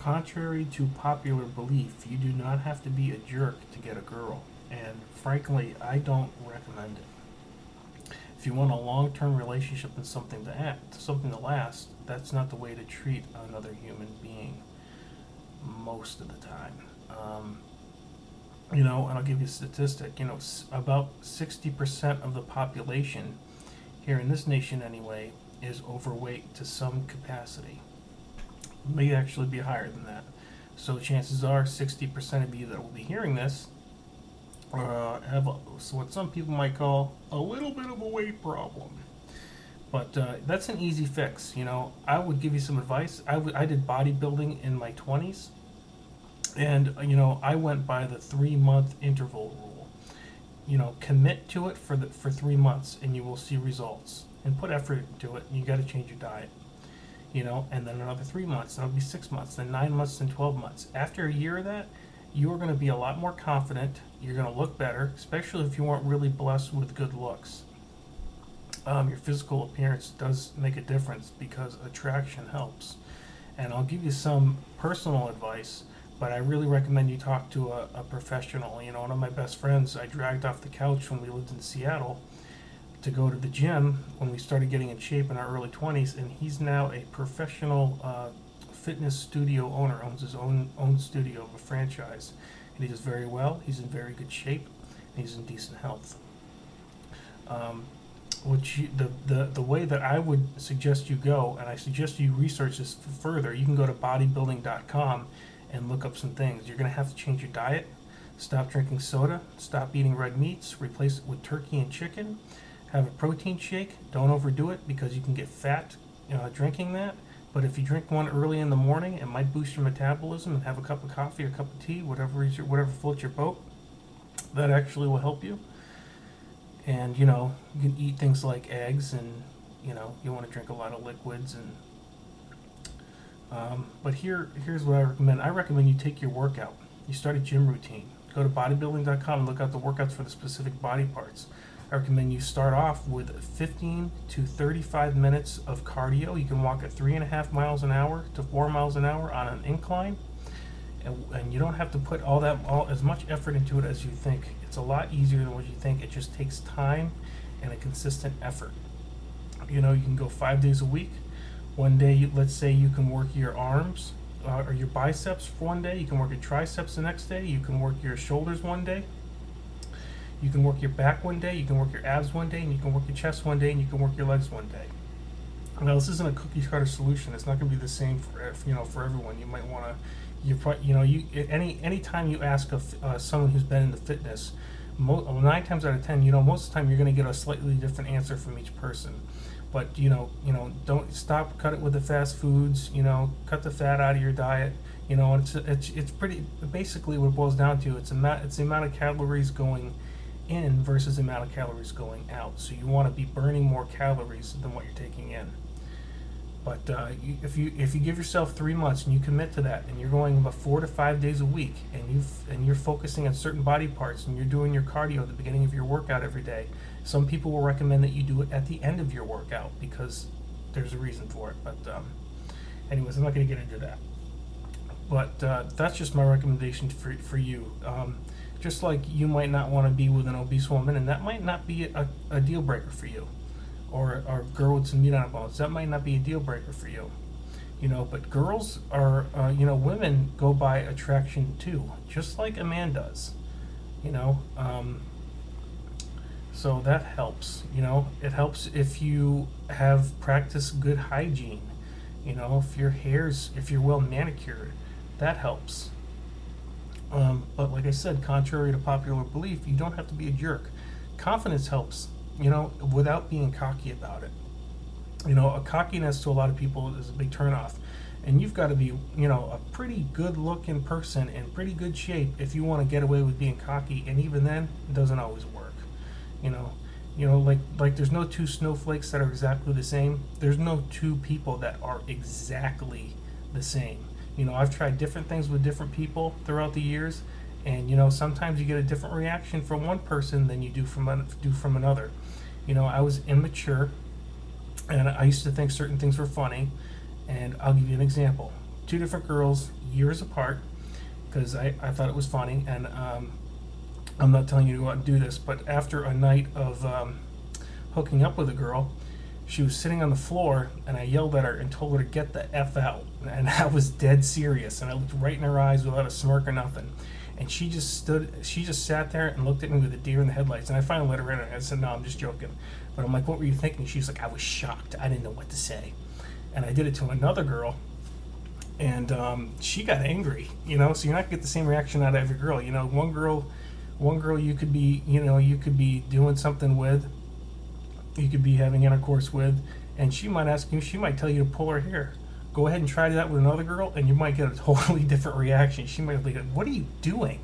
contrary to popular belief, you do not have to be a jerk to get a girl. And frankly, I don't recommend it. If you want a long-term relationship and something to last, that's not the way to treat another human being most of the time. And I'll give you a statistic. About 60% of the population here in this nation, anyway, is overweight to some capacity. It may actually be higher than that. So chances are 60% of you that will be hearing this have what some people might call a little bit of a weight problem. But that's an easy fix. I would give you some advice. I did bodybuilding in my 20s, and I went by the 3-month interval rule. Commit to it for 3 months, and you will see results. And put effort into it. And you got to change your diet. And then another 3 months. That'll be 6 months. Then 9 months. Then 12 months. After a year of that, you are going to be a lot more confident. You're going to look better, especially if you weren't really blessed with good looks. Your physical appearance does make a difference because attraction helps. And I'll give you some personal advice, but I really recommend you talk to a professional. One of my best friends I dragged off the couch when we lived in Seattle to go to the gym when we started getting in shape in our early 20s, and he's now a professional fitness studio owner, owns his own studio, a franchise, and he does very well. He's in very good shape, and he's in decent health. The way that I would suggest you go, and I suggest you research this further, you can go to bodybuilding.com and look up some things. You're going to have to change your diet, stop drinking soda, stop eating red meats, replace it with turkey and chicken, have a protein shake. Don't overdo it because you can get fat drinking that. But if you drink one early in the morning, it might boost your metabolism, and have a cup of coffee or a cup of tea, whatever floats your boat. That actually will help you. And you can eat things like eggs, and you want to drink a lot of liquids. And but here's what I recommend. I recommend you take your workout. You start a gym routine. Go to bodybuilding.com and look out the workouts for the specific body parts. I recommend you start off with 15 to 35 minutes of cardio. You can walk at 3.5 miles an hour to 4 miles an hour on an incline, and you don't have to put as much effort into it as you think. It's a lot easier than what you think. It just takes time and a consistent effort. You can go 5 days a week. One day, let's say you can work your arms or your biceps for one day. You can work your triceps the next day. You can work your shoulders one day. You can work your back one day, you can work your abs one day, and you can work your chest one day, and you can work your legs one day. Now, this isn't a cookie cutter solution. It's not going to be the same for everyone. You might want to, any time you ask someone who's been into fitness, 9 times out of 10, most of the time you're going to get a slightly different answer from each person. But don't cut it with the fast foods. Cut the fat out of your diet. It's pretty basically what it boils down to. It's the amount of calories going in versus the amount of calories going out. So you want to be burning more calories than what you're taking in. But if you give yourself 3 months and you commit to that, and you're going about 4 to 5 days a week, and you're focusing on certain body parts, and you're doing your cardio at the beginning of your workout every day. Some people will recommend that you do it at the end of your workout because there's a reason for it. But anyways, I'm not going to get into that. But that's just my recommendation for you. Just like you might not want to be with an obese woman, and that might not be a deal breaker for you, or a girl with some meat on her bones. That might not be a deal breaker for you. But girls are, women go by attraction too, just like a man does. So that helps. It helps if you have practiced good hygiene. If you're well manicured, that helps. But like I said, contrary to popular belief, you don't have to be a jerk. Confidence helps, without being cocky about it. A cockiness to a lot of people is a big turnoff. And you've got to be, a pretty good looking person in pretty good shape if you want to get away with being cocky. And even then, it doesn't always work. Like there's no two snowflakes that are exactly the same. There's no two people that are exactly the same. I've tried different things with different people throughout the years, and sometimes you get a different reaction from one person than you do from another. I was immature, and I used to think certain things were funny, and I'll give you an example. 2 different girls, years apart because I thought it was funny, and I'm not telling you to go out and do this, but after a night of hooking up with a girl, she was sitting on the floor, and I yelled at her and told her to get the F out, and I was dead serious, and I looked right in her eyes without a smirk or nothing, and she just sat there and looked at me with a deer in the headlights, and I finally let her in, and I said, no, I'm just joking, but I'm like, what were you thinking? She's like, I was shocked, I didn't know what to say, and I did it to another girl, and she got angry, you know, so you're not gonna get the same reaction out of every girl, you know. One girl you could be, you know, you could be doing something with, you could be having intercourse with, and she might ask you, she might tell you to pull her hair. Go ahead and try that with another girl, and you might get a totally different reaction. She might be like, what are you doing?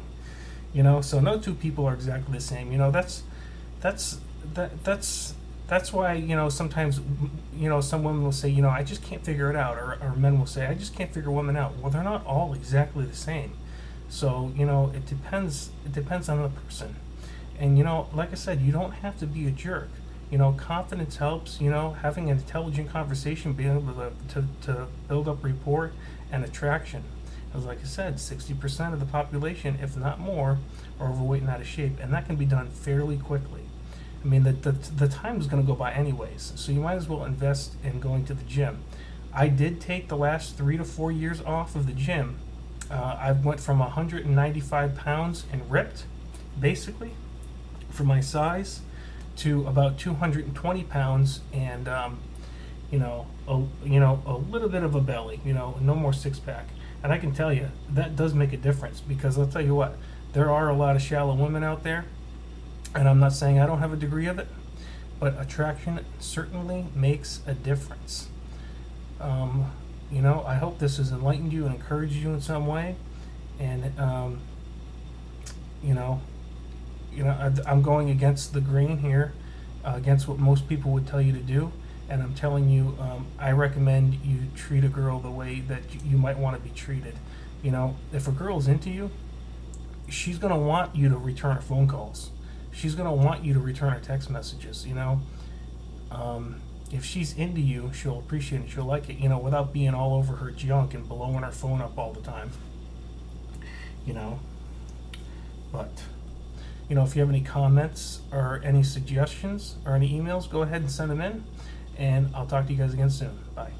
You know, so no two people are exactly the same. You know, that's why, you know, sometimes, you know, some women will say, you know, I just can't figure it out, or men will say, I just can't figure women out. Well, they're not all exactly the same. So, you know, it depends on the person. And, you know, like I said, you don't have to be a jerk. You know, confidence helps. You know, having an intelligent conversation, being able to build up rapport and attraction. Because, like I said, 60% of the population, if not more, are overweight and out of shape, and that can be done fairly quickly. I mean, the time is going to go by anyways, so you might as well invest in going to the gym. I did take the last 3 to 4 years off of the gym. I went from 195 pounds and ripped, basically, for my size, to about 220 pounds and you know, a little bit of a belly. You know, no more six-pack. And I can tell you that does make a difference, because I'll tell you what, there are a lot of shallow women out there, and I'm not saying I don't have a degree of it, but attraction certainly makes a difference. You know, I hope this has enlightened you and encouraged you in some way. And you know, I'm going against the grain here, against what most people would tell you to do. And I'm telling you, I recommend you treat a girl the way that you might want to be treated. You know, if a girl's into you, she's going to want you to return her phone calls. She's going to want you to return her text messages, you know. If she's into you, she'll appreciate it, she'll like it, you know, without being all over her junk and blowing her phone up all the time, you know. But, you know, if you have any comments or any suggestions or any emails, go ahead and send them in, and I'll talk to you guys again soon. Bye.